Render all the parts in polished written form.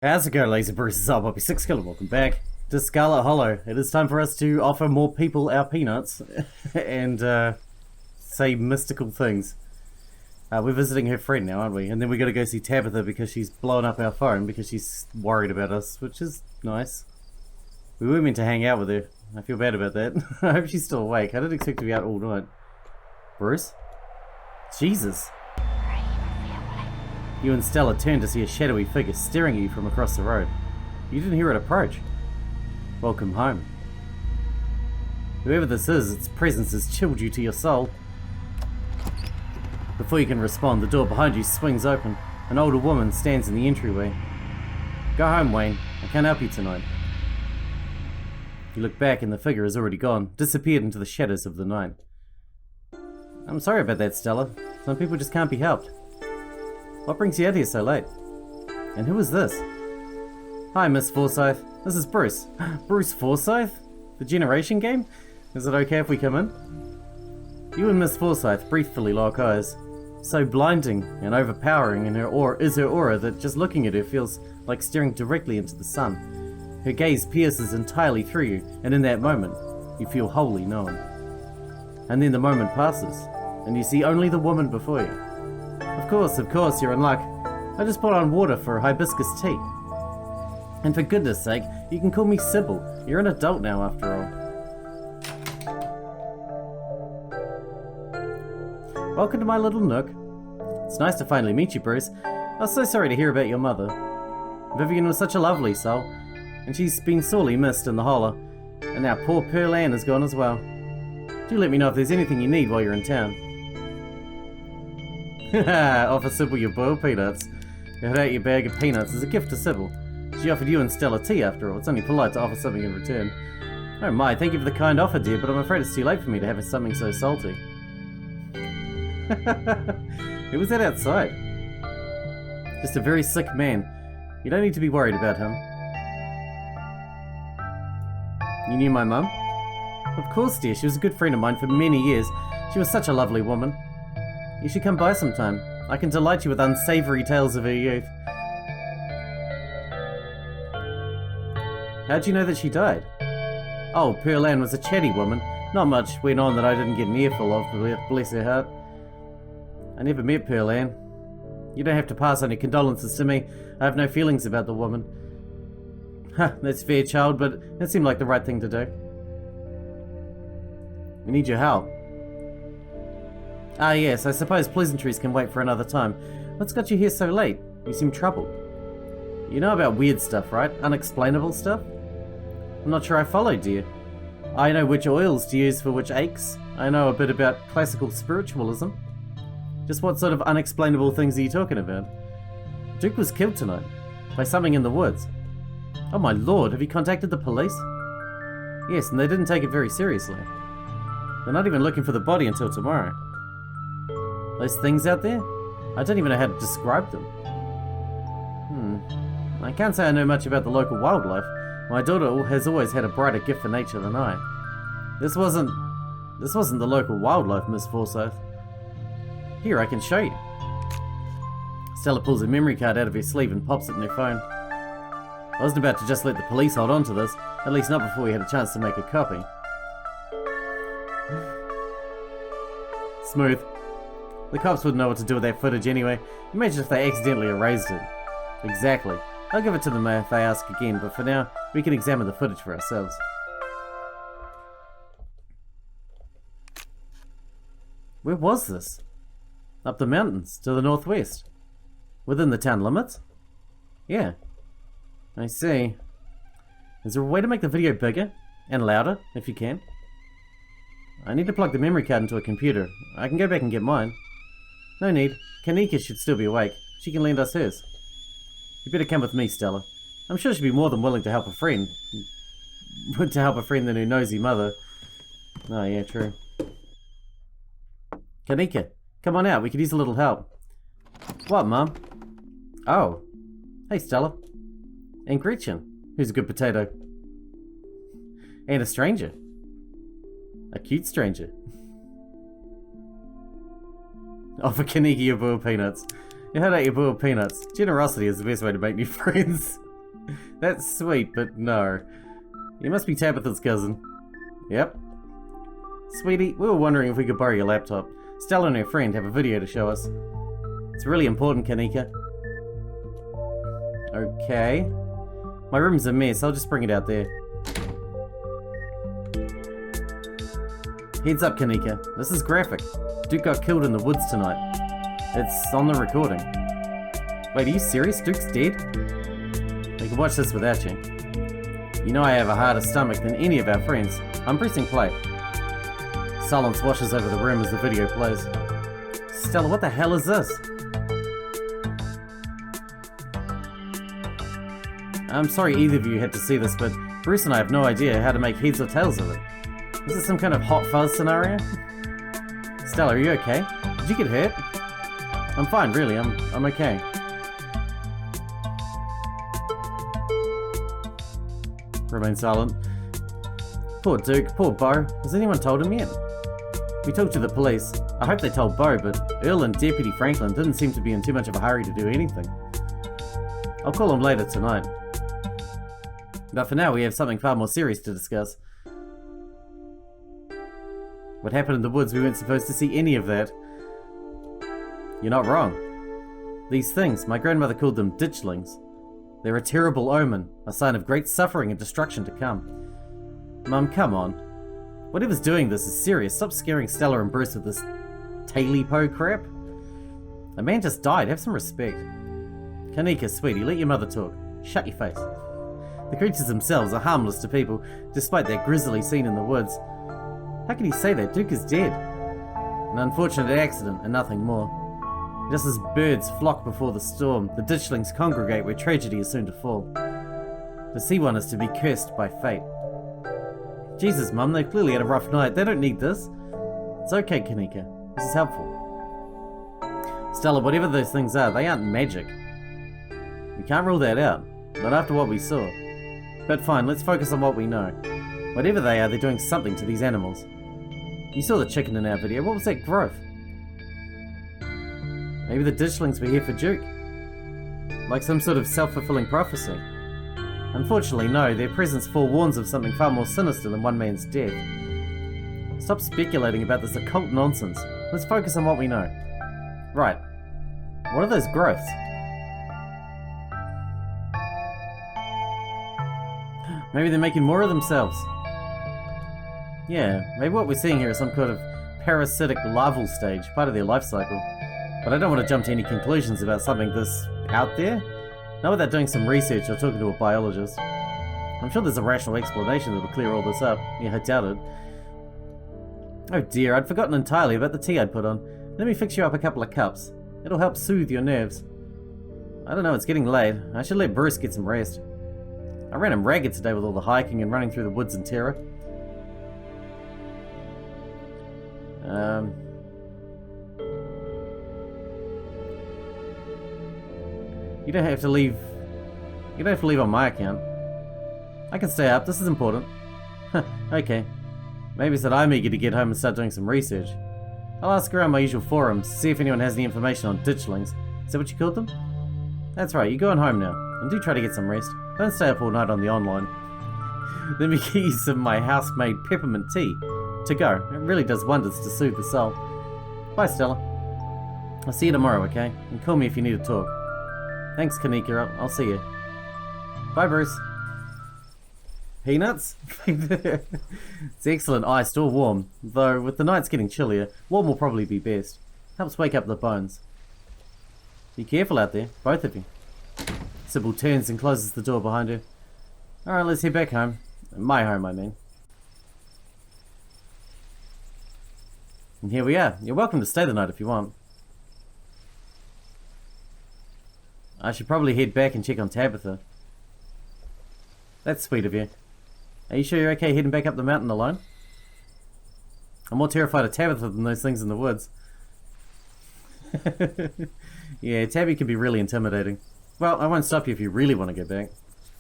How's it going, laser bruises? I'll be Sixkilla. Welcome back to Scarlet Hollow. It is time for us to offer more people our peanuts and say mystical things. We're visiting her friend now, aren't we? And then we got to go see Tabitha because she's blown up our phone because she's worried about us, which is nice. We were meant to hang out with her. I feel bad about that. I hope she's still awake. I didn't expect to be out all night. Bruce? Jesus. You and Stella turned to see a shadowy figure staring at you from across the road. You didn't hear it approach. Welcome home. Whoever this is, its presence has chilled you to your soul. Before you can respond, the door behind you swings open. An older woman stands in the entryway. Go home, Wayne. I can't help you tonight. You look back and the figure is already gone, disappeared into the shadows of the night. I'm sorry about that, Stella. Some people just can't be helped. What brings you out here so late? And who is this? Hi, Miss Forsyth. This is Bruce. Bruce Forsyth? The Generation game? Is it okay if we come in? You and Miss Forsyth briefly lock eyes. So blinding and overpowering in her aura that just looking at her feels like staring directly into the sun. Her gaze pierces entirely through you, and in that moment, you feel wholly known. And then the moment passes, and you see only the woman before you. Of course, you're in luck. I just put on water for hibiscus tea. And for goodness sake, you can call me Sybil. You're an adult now, after all. Welcome to my little nook. It's nice to finally meet you, Bruce. I was so sorry to hear about your mother. Vivian was such a lovely soul, and she's been sorely missed in the hollow. And now poor Pearl Ann is gone as well. Do let me know if there's anything you need while you're in town. Offer Sybil your boiled peanuts. You had out your bag of peanuts as a gift to Sybil. She offered you and Stella tea after all. It's only polite to offer something in return. Oh my, thank you for the kind offer, dear, but I'm afraid it's too late for me to have something so salty. Who was that outside? Just a very sick man. You don't need to be worried about him. You knew my mum? Of course, dear. She was a good friend of mine for many years. She was such a lovely woman. You should come by sometime. I can delight you with unsavory tales of her youth. How'd you know that she died? Oh, Pearl Ann was a chatty woman. Not much went on that I didn't get an earful of, bless her heart. I never met Pearl Ann. You don't have to pass on your condolences to me. I have no feelings about the woman. Ha, that's fair, child, but it seemed like the right thing to do. We need your help. Ah yes, I suppose pleasantries can wait for another time. What's got you here so late? You seem troubled. You know about weird stuff, right? Unexplainable stuff? I'm not sure I follow, dear. I know which oils to use for which aches. I know a bit about classical spiritualism. Just what sort of unexplainable things are you talking about? Duke was killed tonight. By something in the woods. Oh my lord, have you contacted the police? Yes, and they didn't take it very seriously. They're not even looking for the body until tomorrow. Those things out there? I don't even know how to describe them. I can't say I know much about the local wildlife. My daughter has always had a brighter gift for nature than I. This wasn't the local wildlife, Miss Forsyth. Here, I can show you. Stella pulls a memory card out of her sleeve and pops it in her phone. I wasn't about to just let the police hold on to this, at least not before we had a chance to make a copy. Smooth. The cops wouldn't know what to do with that footage anyway. Imagine if they accidentally erased it. Exactly. I'll give it to them if they ask again, but for now, we can examine the footage for ourselves. Where was this? Up the mountains, to the northwest. Within the town limits? Yeah. I see. Is there a way to make the video bigger? And louder, if you can? I need to plug the memory card into a computer. I can go back and get mine. No need. Kenika should still be awake. She can lend us hers. You better come with me, Stella. I'm sure she'd be more than willing to help a friend. To help a friend than her nosy mother. Oh yeah, true. Kenika, come on out. We could use a little help. What, Mum? Oh. Hey, Stella. And Gretchen, who's a good potato. And a stranger. A cute stranger. Offer Kenika your boiled peanuts. You had out your boiled peanuts. Generosity is the best way to make new friends. That's sweet, but no. You must be Tabitha's cousin. Yep. Sweetie, we were wondering if we could borrow your laptop. Stella and her friend have a video to show us. It's really important, Kenika. Okay. My room's a mess, I'll just bring it out there. Heads up, Kenika. This is graphic. Duke got killed in the woods tonight. It's on the recording. Wait, are you serious? Duke's dead? We can watch this without you. You know I have a harder stomach than any of our friends. I'm pressing play. Silence washes over the room as the video plays. Stella, what the hell is this? I'm sorry either of you had to see this, but Bruce and I have no idea how to make heads or tails of it. Is this some kind of hot fuzz scenario? Stella, are you okay? Did you get hurt? I'm fine, really. I'm okay. Remain silent. Poor Duke, poor Bo. Has anyone told him yet? We talked to the police. I hope they told Bo, but Earl and Deputy Franklin didn't seem to be in too much of a hurry to do anything. I'll call him later tonight. But for now, we have something far more serious to discuss. What happened in the woods, we weren't supposed to see any of that. You're not wrong. These things, my grandmother called them ditchlings. They're a terrible omen, a sign of great suffering and destruction to come. Mum, come on. Whatever's doing this is serious. Stop scaring Stella and Bruce with this taily-po crap. A man just died. Have some respect. Kenika, sweetie, let your mother talk. Shut your face. The creatures themselves are harmless to people, despite that grisly scene in the woods. How can he say that? Duke is dead. An unfortunate accident and nothing more. Just as birds flock before the storm, the ditchlings congregate where tragedy is soon to fall. To see one is to be cursed by fate. Jesus, Mum, they've clearly had a rough night. They don't need this. It's okay, Kenika. This is helpful. Stella, whatever those things are, they aren't magic. We can't rule that out. Not after what we saw. But fine, let's focus on what we know. Whatever they are, they're doing something to these animals. You saw the chicken in our video. What was that growth? Maybe the ditchlings were here for Duke. Like some sort of self-fulfilling prophecy. Unfortunately, no, their presence forewarns of something far more sinister than one man's death. Stop speculating about this occult nonsense. Let's focus on what we know. Right. What are those growths? Maybe they're making more of themselves. Yeah, maybe what we're seeing here is some kind of parasitic larval stage, part of their life cycle. But I don't want to jump to any conclusions about something this out there. Not without doing some research or talking to a biologist. I'm sure there's a rational explanation that'll clear all this up. Yeah, I doubt it. Oh dear, I'd forgotten entirely about the tea I'd put on. Let me fix you up a couple of cups. It'll help soothe your nerves. I don't know, it's getting late. I should let Bruce get some rest. I ran him ragged today with all the hiking and running through the woods in terror. You don't have to leave. You don't have to leave on my account. I can stay up. This is important. Okay. Maybe it's that I'm eager to get home and start doing some research. I'll ask around my usual forums to see if anyone has any information on ditchlings. Is that what you called them? That's right. You go on home now, and do try to get some rest. Don't stay up all night on the online. Let me get you some of my house-made peppermint tea to go. It really does wonders to soothe the soul. Bye, Stella. I'll see you tomorrow, okay? And call me if you need to talk. Thanks, Kenika. I'll see you. Bye, Bruce. Peanuts? It's excellent iced or warm, though with the nights getting chillier, warm will probably be best. Helps wake up the bones. Be careful out there, both of you. Sybil turns and closes the door behind her. Alright, let's head back home. My home, I mean. And here we are. You're welcome to stay the night if you want. I should probably head back and check on Tabitha. That's sweet of you. Are you sure you're okay heading back up the mountain alone? I'm more terrified of Tabitha than those things in the woods. Yeah, Tabby can be really intimidating. Well, I won't stop you if you really want to go back.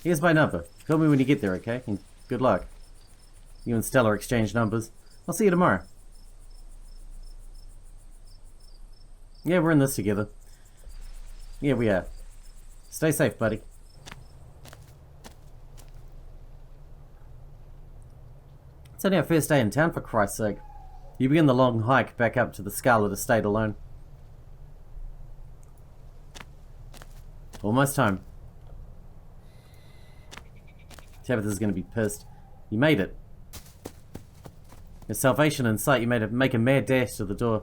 Here's my number. Call me when you get there, okay? And good luck. You and Stella exchange numbers. I'll see you tomorrow. Yeah, we're in this together. Yeah, we are. Stay safe, buddy. It's only our first day in town, for Christ's sake. You begin the long hike back up to the Scarlet estate alone. Almost home. Tabitha's going to be pissed. You made it. Your salvation in sight, you make a mad dash to the door.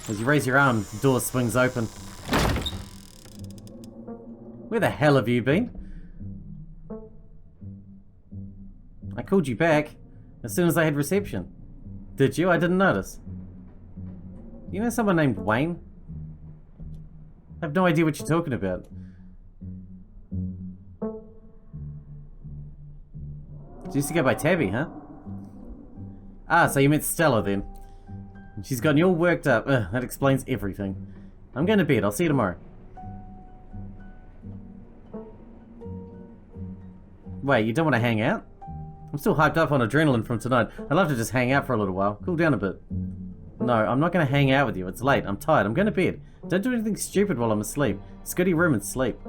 As you raise your arm, the door swings open. Where the hell have you been? I called you back as soon as I had reception. Did you? I didn't notice. You know someone named Wayne? I have no idea what you're talking about. She used to go by Tabby, huh? Ah, so you met Stella then. She's gotten you all worked up. Ugh, that explains everything. I'm going to bed. I'll see you tomorrow. Wait, you don't want to hang out? I'm still hyped up on adrenaline from tonight. I'd love to just hang out for a little while. Cool down a bit. No, I'm not going to hang out with you. It's late. I'm tired. I'm going to bed. Don't do anything stupid while I'm asleep. Just go to your room and sleep.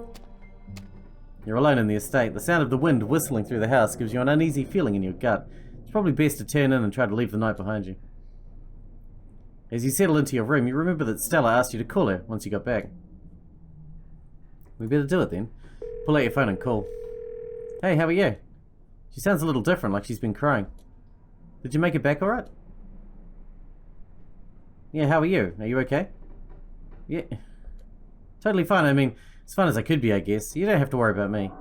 You're alone in the estate. The sound of the wind whistling through the house gives you an uneasy feeling in your gut. It's probably best to turn in and try to leave the night behind you. As you settle into your room, you remember that Stella asked you to call her once you got back. We better do it then. Pull out your phone and call. Hey, how are you? She sounds a little different, like she's been crying. Did you make it back alright? Yeah, how are you? Are you okay? Yeah. Totally fine. I mean, as fun as I could be, I guess. You don't have to worry about me.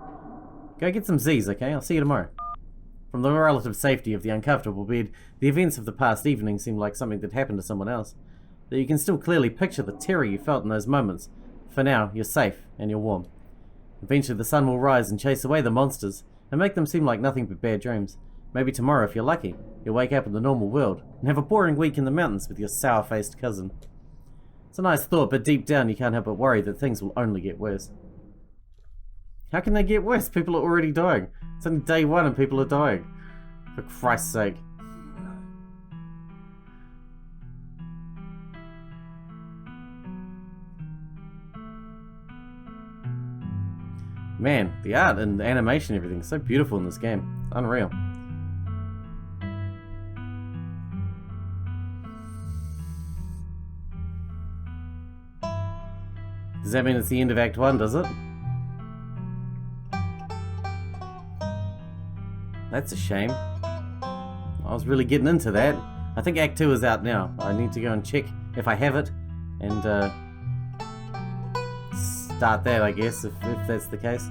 Go get some Z's, okay? I'll see you tomorrow. From the relative safety of the uncomfortable bed, the events of the past evening seem like something that happened to someone else. Though you can still clearly picture the terror you felt in those moments. For now, you're safe and you're warm. Eventually the sun will rise and chase away the monsters and make them seem like nothing but bad dreams. Maybe tomorrow, if you're lucky, you'll wake up in the normal world and have a boring week in the mountains with your sour-faced cousin. It's a nice thought, but deep down you can't help but worry that things will only get worse. How can they get worse? People are already dying. It's only day one and people are dying. For Christ's sake. Man, the art and the animation and everything is so beautiful in this game. It's unreal. Does that mean it's the end of Act 1, does it? That's a shame. I was really getting into that. I think Act 2 is out now. I need to go and check if I have it and start that, I guess, if that's the case.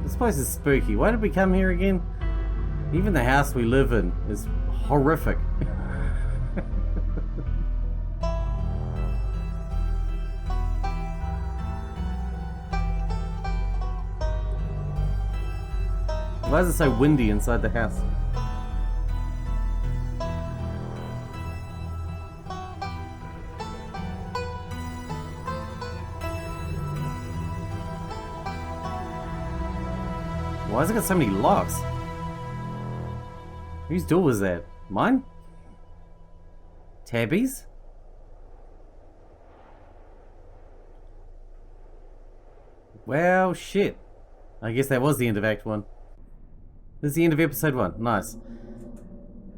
This place is spooky. Why did we come here again? Even the house we live in is horrific. Why is it so windy inside the house? Why has it got so many locks? Whose door was that? Mine? Tabby's? Well, shit. I guess that was the end of Act 1. This is the end of Episode 1. Nice.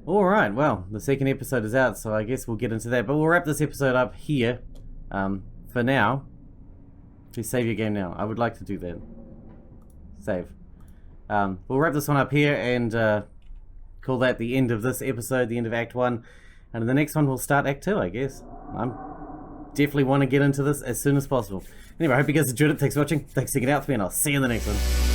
Alright, well, the second episode is out, so I guess we'll get into that. But we'll wrap this episode up here. For now. Please save your game now. I would like to do that. Save. We'll wrap this one up here and call that the end of this episode, the end of Act 1. And in the next one we'll start Act 2, I guess. I'm definitely want to get into this as soon as possible. Anyway, I hope you guys enjoyed it. Thanks for watching. Thanks for sticking out with me, and I'll see you in the next one.